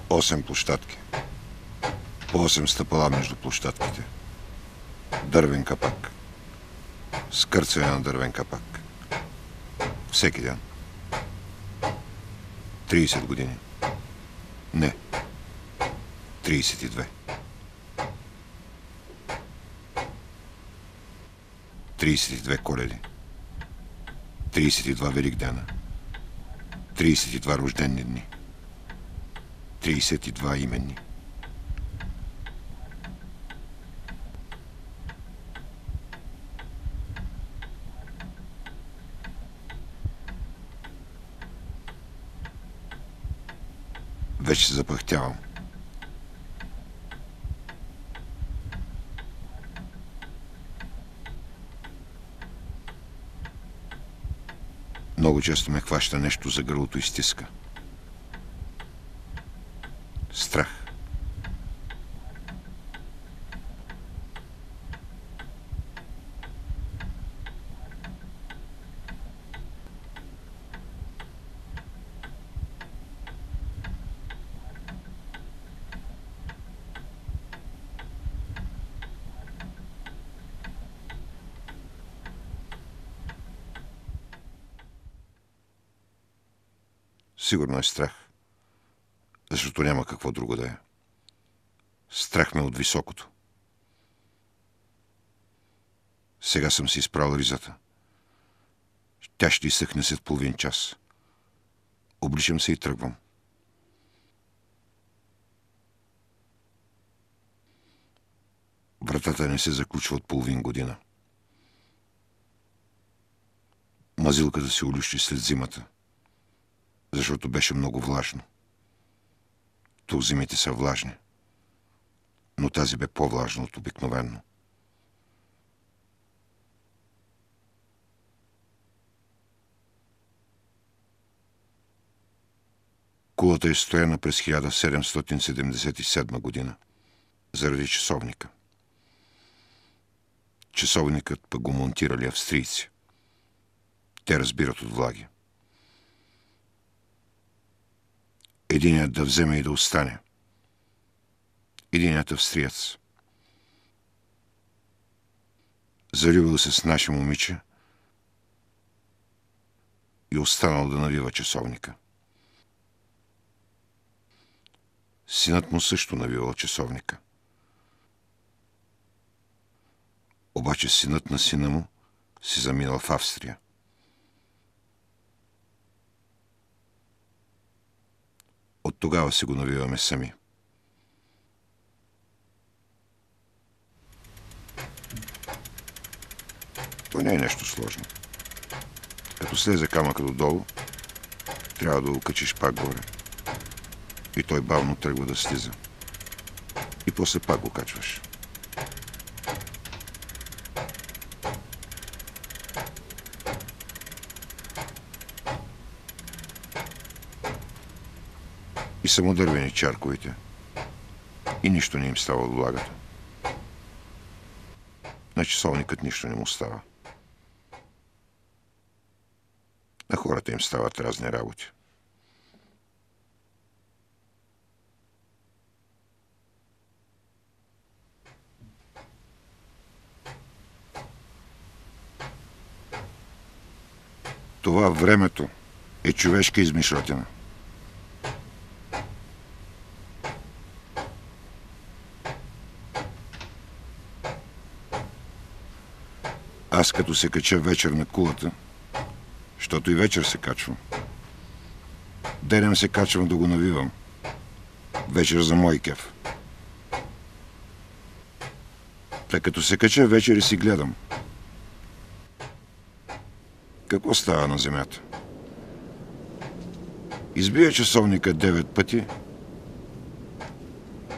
8 площадки. По 8 стъпала между площадките. Дървен капак. Скърцане на дървен капак. Всеки ден. 30 години. Не. 32. 32 коледи. 32 Великдена. 32 рождени дни. 32 именни. Вече се запъхтявам. Много често ме хваща нещо за гърлото и стиска. Страх. Сигурно е страх, защото няма какво друго да е. Страх ме от високото. Сега съм си изправил ризата. Тя ще изсъхне след половин час. Обличам се и тръгвам. Вратата не се заключва от половин година. Мазилката се улющи след зимата, защото беше много влажно. Тук зимите са влажни, но тази бе по-влажна от обикновено. Кулата е строена през 1777 година, заради часовника. Часовникът пък го монтирали австрийци. Те разбират от влаги. Единият да вземе и да остане. Единият австриец. Залюбил се с наше момиче и останал да навива часовника. Синът му също навивал часовника. Обаче синът на сина му си заминал в Австрия. От тогава си го навиваме сами. То не е нещо сложно. Като слезе камъка додолу, трябва да го качиш пак горе. И той бавно тръгва да слиза. И после пак го качваш. И самодървени чарковите. И нищо не им става от влагата. На часовникът нищо не му става. На хората им стават разни работи. Това времето е човешка измишлятина. Аз като се кача вечер на кулата, защото и вечер се качвам. Денем се качвам да го навивам. Вечер за мой кеф. Та като се кача вечер и си гледам. Какво става на земята? Избия часовника 9 пъти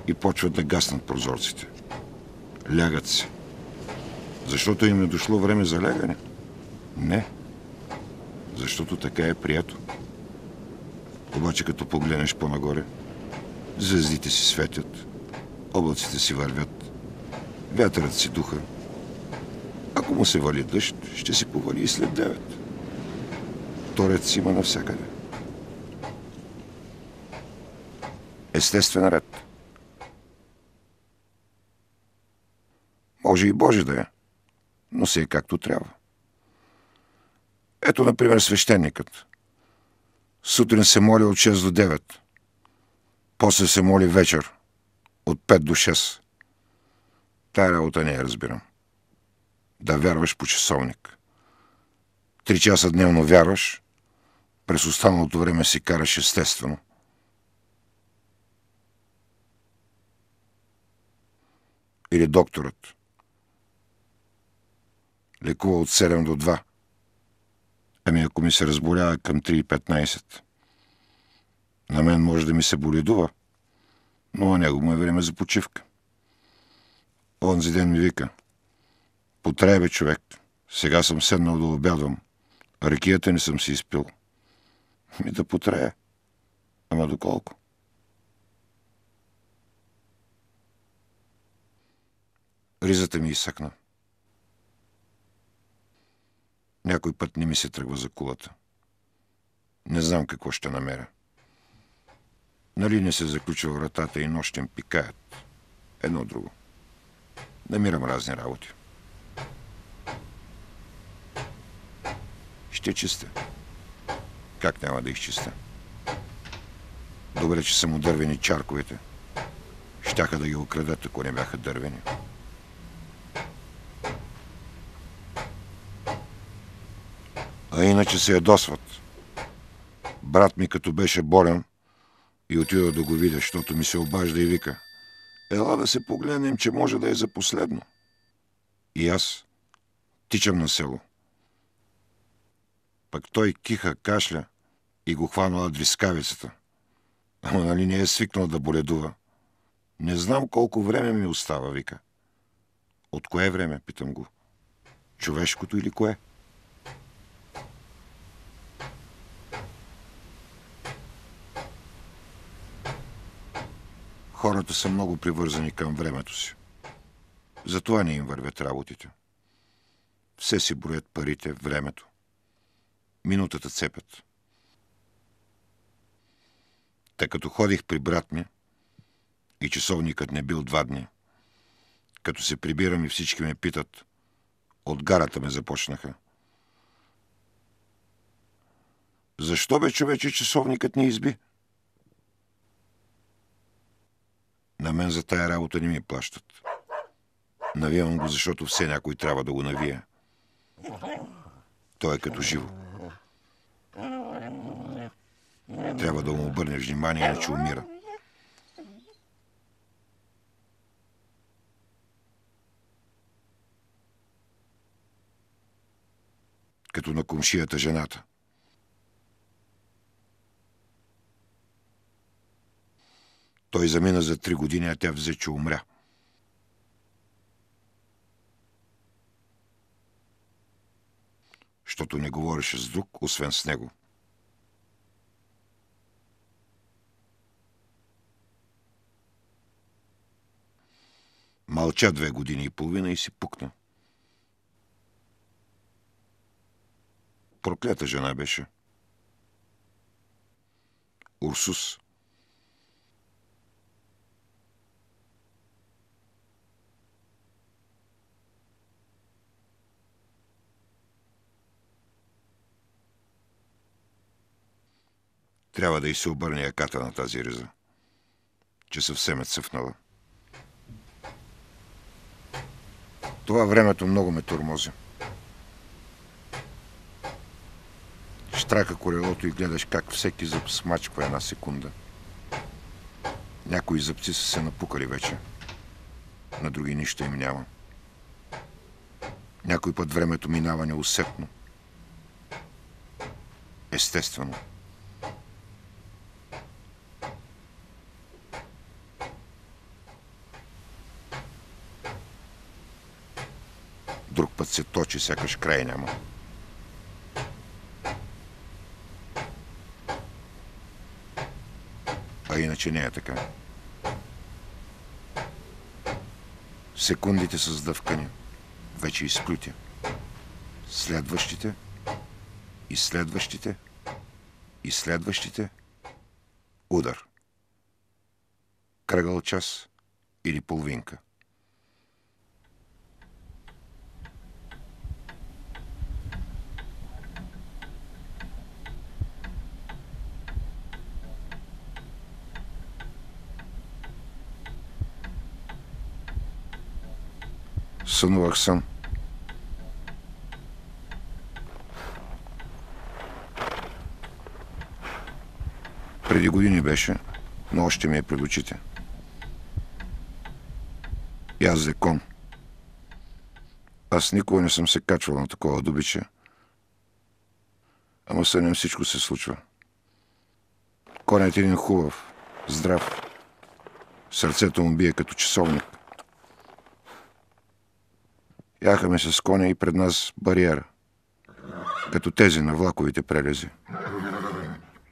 и почват да гаснат прозорците. Лягат се. Защото им е дошло време за лягане? Не. Защото така е прието. Обаче като погледнеш по-нагоре, звездите си светят, облаците си вървят, вятърът си духа. Ако му се вали дъжд, ще си повали и след 9. Торец има навсякъде. естествен ред. Може и Божи да е, но си е както трябва. Ето, например, свещеникът. Сутрин се моли от 6 до 9. После се моли вечер от 5 до 6. Тая работа не я разбирам. Да вярваш по часовник. 3 часа дневно вярваш, през останалото време си караш естествено. Или докторът. Лекува от 7 до 2. Ами ако ми се разболява към 3:15, на мен може да ми се боледува, но на него му е време за почивка. Онзи ден ми вика: потрай бе, човек, сега съм седнал да обядвам, а ракията не съм си изпил. Ми да потрая. Ама доколко? Ризата ми изсъкна. Някой път не ми се тръгва за кулата. Не знам какво ще намеря. Нали не се заключва вратата и нощем пикаят. Едно друго. Намирам разни работи. Ще чистя. Как няма да изчистя? Добре, че са му дървени чарковете. Щяха да ги окрадат, ако не бяха дървени. А иначе се ядосват. Брат ми, като беше болен и отида да го видя, защото ми се обажда и вика: ела да се погледнем, че може да е за последно. И аз тичам на село. Пък той киха, кашля и го хванала дрискавицата. Ама нали не е свикнал да боледува. Не знам колко време ми остава, вика. От кое време, питам го. Човешкото или кое? Хората са много привързани към времето си. Затова не им вървят работите. Все си броят парите, времето. Минутата цепят. Та като ходих при брат ми и часовникът не бил 2 дни, като се прибирам и всички ме питат, от гарата ме започнаха: защо бе, човече, часовникът не изби? На мен за тая работа не ми плащат. Навивам го, защото все някой трябва да го навие. Той е като живо. Трябва да му обърнеш внимание, иначе умира. Като на комшията жената. Той замина за 3 години, а тя взе, че умря. Защото не говореше с друг, освен с него. Мълча 2 години и половина и си пукна. Проклята жена беше. Урсус. Трябва да й се обърне яката на тази риза, че съвсем е цъфнала. Това времето много ме тормози. Штрака колелото и гледаш как всеки зъб смачква 1 секунда. Някои зъбци са се напукали вече, на други нищо им няма. Някой път времето минава неусетно. Естествено. Друг път се точи, сякаш край няма. А иначе не е така. Секундите са сдъвкани, вече изплюти. Следващите, и следващите, и следващите. Удар. кръгъл час или половинка. Сънувах сън. Преди години беше, но още ми е пред очите. Язде кон. Аз никога не съм се качвал на такова добиче. Ама сънем всичко се случва. Конят е един хубав, здрав. Сърцето му бие като часовник. Яхаме с коня и пред нас бариера, като тези на влаковите прелези.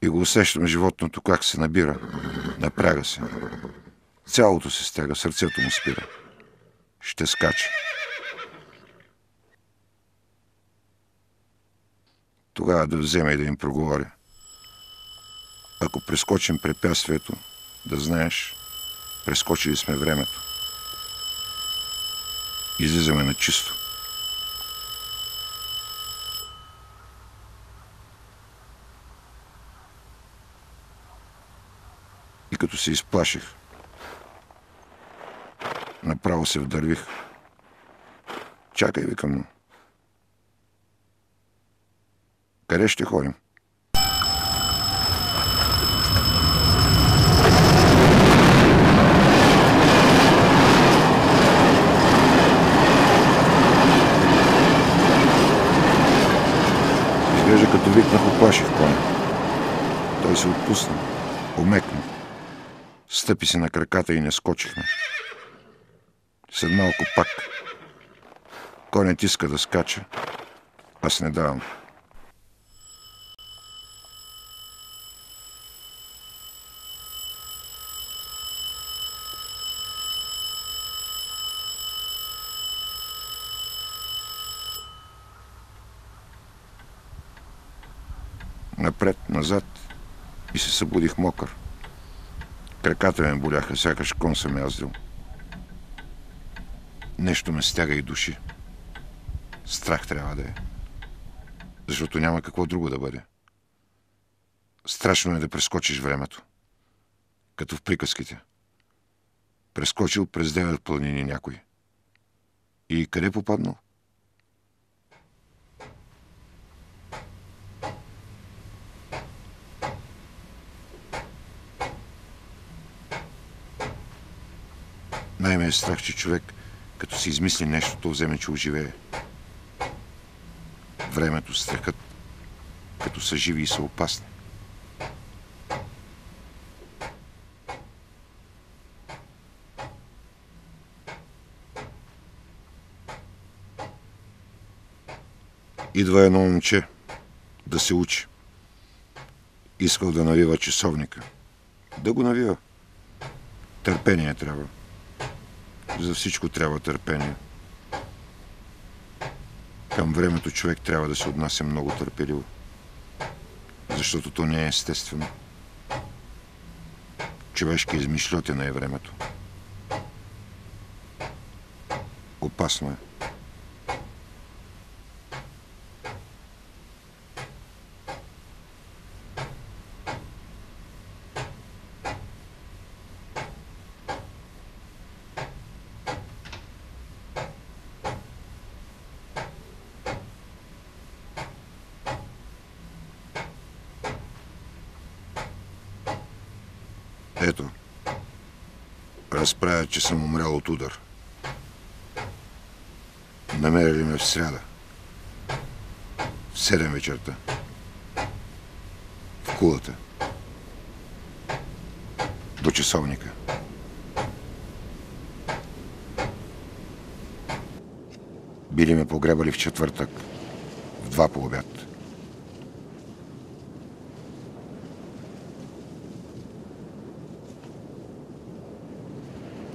И го усещам животното как се набира, напряга се. Цялото се стяга, сърцето му спира. Ще скача. Тогава да вземе и да им проговоря. Ако прескочим препятствието, да знаеш, прескочили сме времето. Излизаме на чисто. И като се изплаших, направо се вдървих. Чакай, викам му. Къде ще ходим? Изглежда като викнах, оплаших коня. Той се отпусна, помекна. Стъпи се на краката и не скочихме. След малко пак. Конят иска да скача. Аз не давам. Напред, назад и се събудих мокър. Краката ме боляха, сякаш кон съм яздил. Нещо ме стяга и души. Страх трябва да е. Защото няма какво друго да бъде. Страшно е да прескочиш времето. Като в приказките. Прескочил през 9 планини някой. И къде попаднал? Най-ме е страх, че човек, като си измисли нещо, то вземе, че оживее. Времето, страхът, като са живи и са опасни. Идва едно момче да се учи. Искал да навива часовника. Да го навива. Търпение трябва. За всичко трябва търпение. Към времето човек трябва да се отнася много търпеливо. Защото то не е естествено. Човешка измишльотина е времето. Опасно е. Ето, разправя, че съм умрял от удар. Намерили ме в сряда. В 7 вечерта. В кулата. До часовника. Били ме погребали в четвъртък. В 2 по обяд.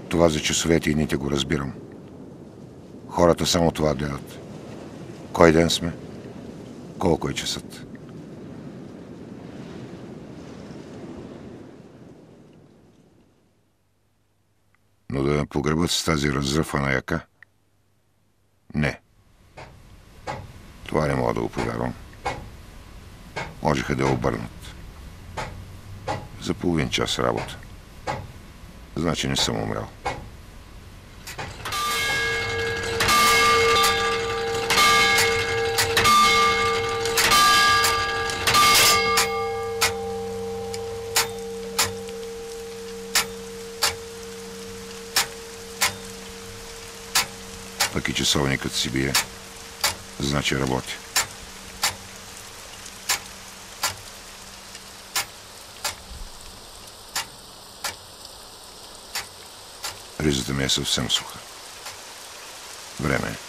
Това за часовете и ните го разбирам. Хората само това гледат. Кой ден сме? Колко е часът? Но да ме погребат с тази разръфана яка? Не. Това не мога да го повярвам. Можеха да я обърнат. За половин час работа. Значи не съм умрял. Пък и часовникът си бие. Значи работи. Ризата ми е съвсем суха. Време е.